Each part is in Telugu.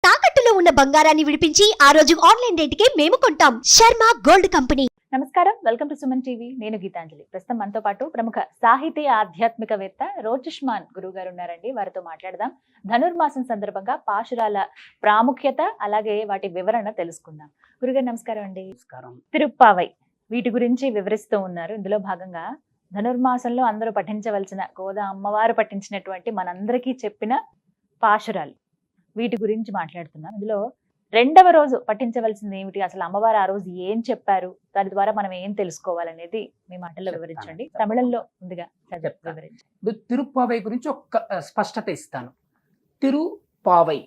తాకట్టులో ఉన్న బంగారాన్ని విడిపించి ఆ రోజు ఆన్లైన్ రేటుకే మేము కొంటాం. Sharma gold company. నమస్కారం, వెల్కమ్ టు సుమన్ టీవీ. నేను గీతాంజలి. ప్రస్తుతం మనతో పాటు ప్రముఖ సాహితీ ఆధ్యాత్మికవేత్త రోజిష్మాన్ గురువు గారు ఉన్నారండి. వారితో మాట్లాడదాం. ధనుర్మాసం సందర్భంగా పాశురాల ప్రాముఖ్యత అలాగే వాటి వివరణ తెలుసుకుందాం. గురుగారు నమస్కారం అండి. తిరుప్పావై వీటి గురించి వివరిస్తూ ఉన్నారు. ఇందులో భాగంగా ధనుర్మాసంలో అందరూ పఠించవలసిన గోదా అమ్మవారు పఠించినటువంటి మనందరికీ చెప్పిన పాశురాలు వీటి గురించి మాట్లాడుతున్నాం. ఇందులో రెండవ రోజు పఠించవలసింది ఏమిటి, అసలు అమ్మవారు ఆ రోజు ఏం చెప్పారు, దాని ద్వారా మనం ఏం తెలుసుకోవాలనేది మీ మాటల్లో వివరించండి. తమిళంలో ముందుగా వివరించండి. తిరుప్పావై గురించి ఒక స్పష్టత ఇస్తాను. తిరుపావై,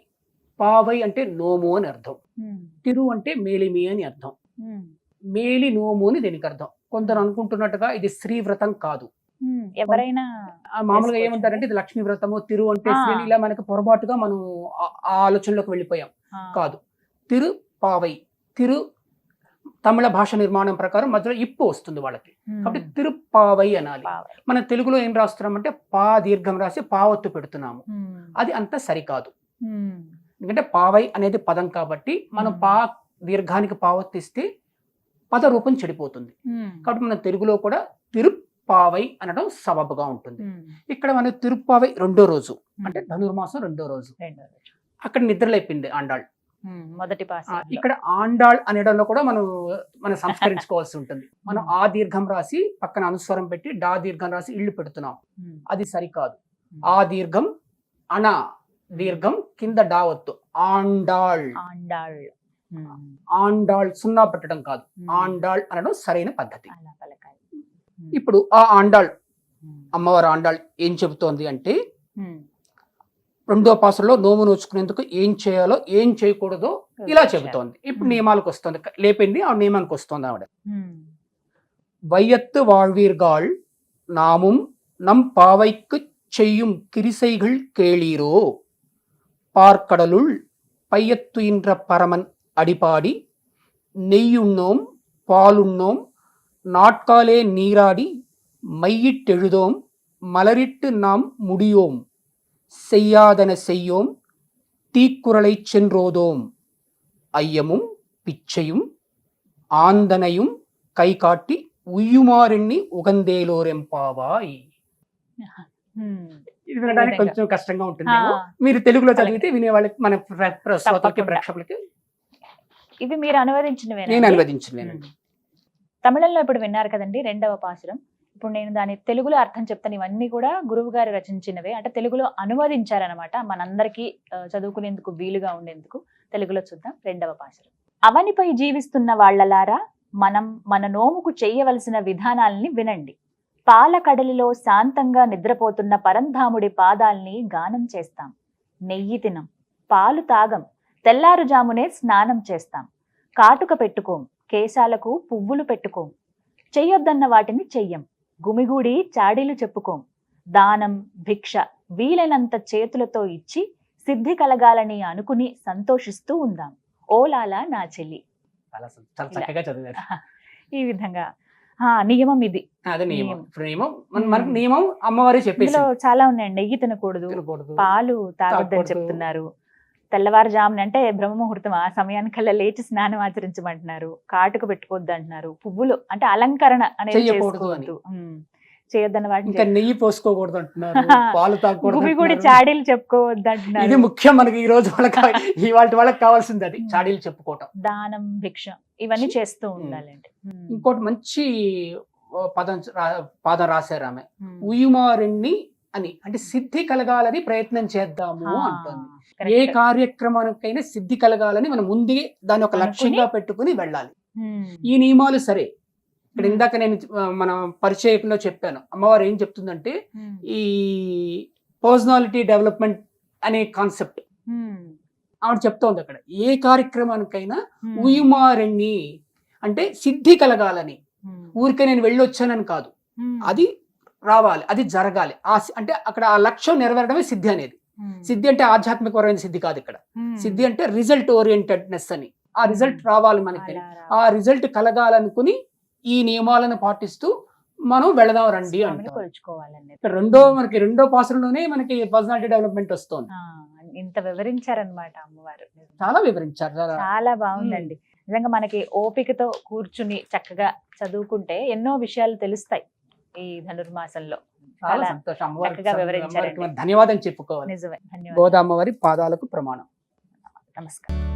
పావై అంటే నోము అని అర్థం, తిరు అంటే మేలిమి అని అర్థం, మేలి నోము అని దీనికి అర్థం. కొందరు అనుకుంటున్నట్టుగా ఇది స్త్రీ వ్రతం కాదు. ఎవరైనా మామూలుగా ఏమంటారంటే ఇది లక్ష్మీ వ్రతము, తిరు అంటే శ్రేణి, ఇలా మనకు పొరపాటుగా మనం ఆ ఆలోచనలోకి వెళ్ళిపోయాం. కాదు, తిరుపావై, తిరు తమిళ భాష నిర్మాణం ప్రకారం మధ్యలో ఇప్పు వస్తుంది వాళ్ళకి, కాబట్టి తిరుపావై అనాలి. మన తెలుగులో ఏం రాస్తున్నామంటే పా దీర్ఘం రాసి పావత్తు పెడుతున్నాము, అది అంత సరికాదు. ఎందుకంటే పావై అనేది పదం కాబట్టి మనం పా దీర్ఘానికి పావత్తు ఇస్తే పద రూపం చెడిపోతుంది. కాబట్టి మన తెలుగులో కూడా తిరుపావై అనడం సబబుగా ఉంటుంది. ఇక్కడ మన తిరుపావై రెండో రోజు అంటే ధనుర్మాసం రెండో రోజు. అక్కడ నిద్రలేపింది ఆండాళ్ మొదటి పాస. ఇక్కడ ఆండాళ్ అనడంలో కూడా మనం సంస్కరించుకోవాల్సి ఉంటుంది. మనం ఆ దీర్ఘం రాసి పక్కన అనుస్వరం పెట్టి డా దీర్ఘం రాసి ఇళ్ళు పెడుతున్నాం, అది సరికాదు. ఆ దీర్ఘం అన దీర్ఘం కింద డా వత్తు, ఆండాళ్. ఆండాళ్ సున్నా పెట్టడం కాదు, ఆండాళ్ అనడం సరైన పద్ధతి. ఇప్పుడు ఆ ఆండాళ్ అమ్మవారు ఆండాళ్ ఏం చెబుతోంది అంటే, రెండో పాసలో నోము నోచుకునేందుకు ఏం చేయాలో ఏం చేయకూడదో ఇలా చెబుతోంది. ఇప్పుడు నియమాలకు వస్తుంది, లేపింది ఆ నియమానికి వస్తుంది ఆవిడ. వైయత్తు வாழ்வீர்கள் நாமும் நம் பாவைக்கு செய்யும் கிரிசைகள் கேளீரோ, பார்க்கடலுள் பையத்துயின்ற பரமன் அடிபாடி நெய்யுண்ணோம் பாலுண்ணோம் நாட்காலே நீராடி மையிட்டெழுதோம் மலரிட்டு நாம் முடியோம் செய்யாதன செய்யோம் தீக்குறளை சென்றோதோம் ஐயமும் பிச்சையும் ஆந்தனையும் கை காட்டி ఉయ్యుమారెన్ని ఉగందేలోరెంపావాయ్. ఇది వినడానికి కొంచెం కష్టంగా ఉంటుంది, మీరు తెలుగులో చదివితే వినేవాళ్ళకి, మన ప్రేక్షకులకి ఇవి మీరు అనువదించినవే. నేను అనువదించినవేనండి. తమిళంలో ఇప్పుడు విన్నారు కదండి రెండవ పాసురం. ఇప్పుడు నేను దాని తెలుగులో అర్థం చెప్తాను. ఇవన్నీ కూడా గురువు గారు రచించినవే, అంటే తెలుగులో అనువదించారనమాట, మనందరికీ చదువుకునేందుకు వీలుగా ఉండేందుకు. తెలుగులో చూద్దాం రెండవ పాసురం. అవనిపై జీవిస్తున్న వాళ్లలారా, మనం మన నోముకు చేయవలసిన విధానాల్ని వినండి. పాల కడలిలో శాంతంగా నిద్రపోతున్న పరంధాముడి పాదాల్ని గానం చేస్తాం. నెయ్యి తినం, పాలు తాగం, తెల్లారుజామునే స్నానం చేస్తాం. కాటుక పెట్టుకోం, కేశాలకు పువ్వులు పెట్టుకోం. చెయ్యొద్దన్న వాటిని చెయ్యం, గుమిగూడి చాడీలు చెప్పుకోం. దానం భిక్ష వీలైనంత చేతులతో ఇచ్చి సిద్ధి కలగాలని అనుకుని సంతోషిస్తూ ఉందాం. ఓలాలా నా చెల్లి. చాలా చక్కగా చదివారు. ఈ విధంగా నియమం ఇది. అదే నియమం. మనకు నియమం అమ్మవారే చెప్పేసి చాలా ఉన్నాయండి. నెయ్యి తినకూడదు, పాలు తాగొద్దని చెప్తున్నారు. తెల్లవారుజామున అంటే బ్రహ్మముహూర్తం ఆ సమయానికల్లా లేచి స్నానం ఆచరించమంటున్నారు. కాటుక పెట్టుకోవద్దు అంటున్నారు. పువ్వులు అంటే అలంకరణ అనేది చేయొద్దన్న వాటిని, నెయ్యి పోసుకోకూడదు అంటున్నారు, పాలు తాగకూడదు, కూడా చాడీలు చెప్పుకోవద్దు అంటున్నారు. ఇది ముఖ్యం మనకి ఈ రోజు వాళ్ళకి కావాల్సింది, అది చాడీలు చెప్పుకోవటం. దానం భిక్ష ఇవన్నీ చేస్తూ ఉండాలండి. ఇంకోటి మంచి పాదం రాశారు ఆమె, ఉయ్యుమారెన్ని అని, అంటే సిద్ధి కలగాలని ప్రయత్నం చేద్దాము అంటుంది. ఏ కార్యక్రమానికైనా సిద్ధి కలగాలని మనం ముందే దాన్ని ఒక లక్ష్యంగా పెట్టుకుని వెళ్ళాలి. ఈ నియమాలు సరే. ఇక్కడ ఇందాక నేను మన పరిచయంలో చెప్పాను, అమ్మవారు ఏం చెప్తుందంటే ఈ పర్సనాలిటీ డెవలప్మెంట్ అనే కాన్సెప్ట్ ఆవిడ చెప్తోంది. అక్కడ ఏ కార్యక్రమానికైనా ఉయ్యుమారెన్ని అంటే సిద్ధి కలగాలని, ఊరికే నేను వెళ్ళొచ్చానని కాదు, అది రావాలి, అది జరగాలి. అంటే అక్కడ ఆ లక్ష్యం నెరవేరడమే సిద్ధి అనేది. సిద్ధి అంటే ఆధ్యాత్మికపరమైన సిద్ధి కాదు, ఇక్కడ సిద్ధి అంటే రిజల్ట్ ఓరియంటెడ్నెస్ అని. ఆ రిజల్ట్ రావాలి మనకి, ఆ రిజల్ట్ కలగాలనుకుని ఈ నియమాలను పాటిస్తూ మనం వెళదాం రండి అంటే మనకి రెండో పాసరంలోనే మనకి పర్సనాలిటీ డెవలప్మెంట్ వస్తుంది. ఇంత వివరించారనమాట అమ్మవారు. చాలా వివరించారు. చాలా బాగుందండి. నిజంగా మనకి ఓపికతో కూర్చుని చక్కగా చదువుకుంటే ఎన్నో విషయాలు తెలుస్తాయి ఈ ధనుర్మాసంలో. చాలా చాలా సంతోషం. అమ్మవారికి చక్కగా వివరించారండి. అమ్మవారికి ధన్యవాదం చెప్పుకోవాలి. నిజమే. ధన్యవాదాలు. గోదామ్మవారి పాదాలకు ప్రమాణం. నమస్కారం.